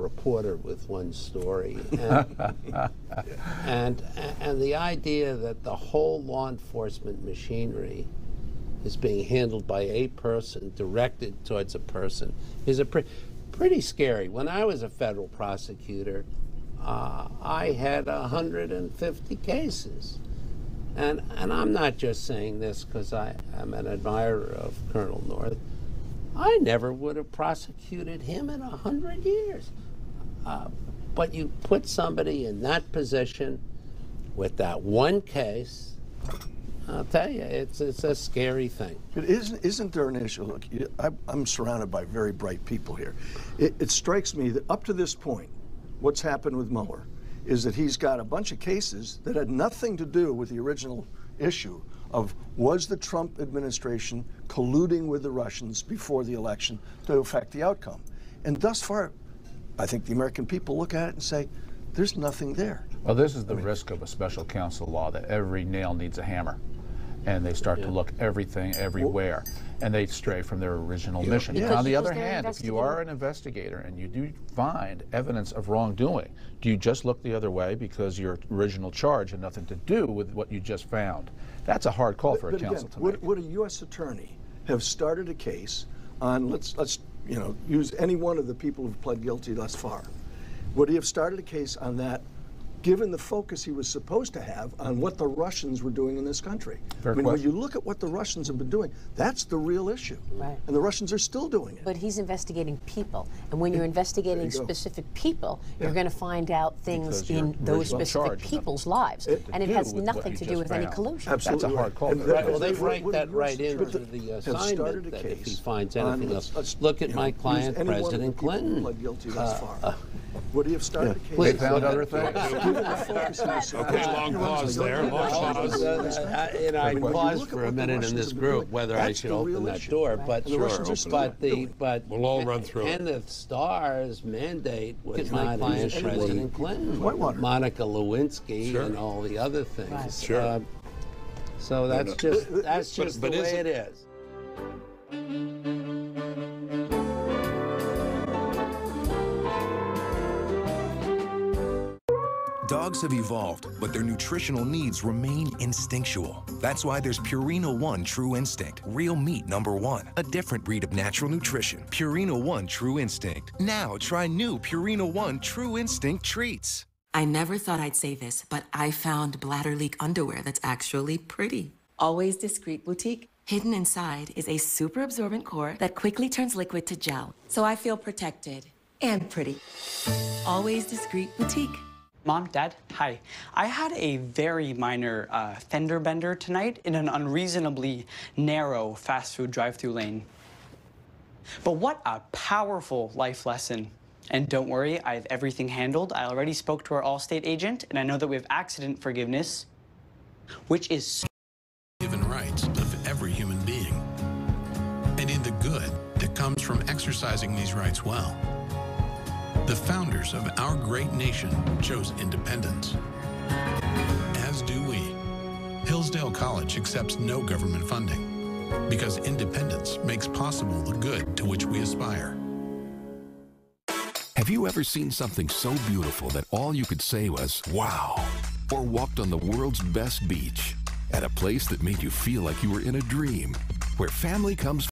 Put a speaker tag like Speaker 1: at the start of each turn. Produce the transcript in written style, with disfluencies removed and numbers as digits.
Speaker 1: reporter with one story, and the idea that the whole law enforcement machinery is being handled by a person, directed towards a person, is pretty scary. When I was a federal prosecutor, I had 150 cases. And I'm not just saying this because I am an admirer of Colonel North. I never would have prosecuted him in 100 years. But you put somebody in that position with that one case, I'll tell you, it's a scary thing.
Speaker 2: But isn't there an issue? Look, I'm surrounded by very bright people here. It strikes me that up to this point, what's happened with Mueller is that he's got a bunch of cases that had nothing to do with the original issue of was the Trump administration colluding with the Russians before the election to affect the outcome. And thus far, I think the American people look at it and say, there's nothing there.
Speaker 3: Well, this is the risk of a special counsel law, that every nail needs a hammer. And they start to look everything everywhere, and they stray from their original mission. On the other hand, if you are an investigator and you do find evidence of wrongdoing, do you just look the other way because your original charge had nothing to do with what you just found? That's a hard call for a counsel to make.
Speaker 2: Would a U.S. attorney have started a case on, let's use any one of the people who've pled guilty thus far? Would he have started a case on that, given the focus he was supposed to have on what the Russians were doing in this country?
Speaker 3: Fair
Speaker 2: when
Speaker 3: question.
Speaker 2: you look at what the Russians have been doing, that's the real issue.
Speaker 4: Right.
Speaker 2: And the Russians are still doing it.
Speaker 4: But he's investigating people. And when you're investigating specific people, you're going to find out things in those specific people's lives. And it has nothing to do with any collusion.
Speaker 2: Absolutely.
Speaker 3: That's a hard call.
Speaker 1: Well, they write that right into the assignment that if he finds anything else. Look at my client, President Clinton.
Speaker 2: Pled guilty thus far. Would he have started a case?
Speaker 3: They found other things.
Speaker 5: Okay, long pause there. Long pause.
Speaker 1: I paused for a minute in this group whether I should open that door, but
Speaker 5: We'll all run through it.
Speaker 1: Kenneth Starr's mandate was not against President Clinton, Monica Lewinsky, and all the other things.
Speaker 4: Right.
Speaker 5: Sure.
Speaker 1: So that's just the way it is.
Speaker 6: Dogs have evolved, but their nutritional needs remain instinctual. That's why there's Purina One True Instinct, real meat #1, a different breed of natural nutrition. Purina One True Instinct. Now try new Purina One True Instinct treats.
Speaker 7: I never thought I'd say this, but I found bladder leak underwear that's actually pretty. Always Discreet Boutique. Hidden inside is a super absorbent core that quickly turns liquid to gel, so I feel protected and pretty. Always Discreet Boutique.
Speaker 8: Mom, Dad, hi. I had a very minor fender bender tonight in an unreasonably narrow fast food drive-thru lane. But what a powerful life lesson. And don't worry, I have everything handled. I already spoke to our Allstate agent, and I know that we have accident forgiveness, which is
Speaker 9: given rights of every human being, and in the good that comes from exercising these rights well. The founders of our great nation chose independence, as do we. Hillsdale College accepts no government funding because independence makes possible the good to which we aspire.
Speaker 6: Have you ever seen something so beautiful that all you could say was, wow? Or walked on the world's best beach? At a place that made you feel like you were in a dream, where family comes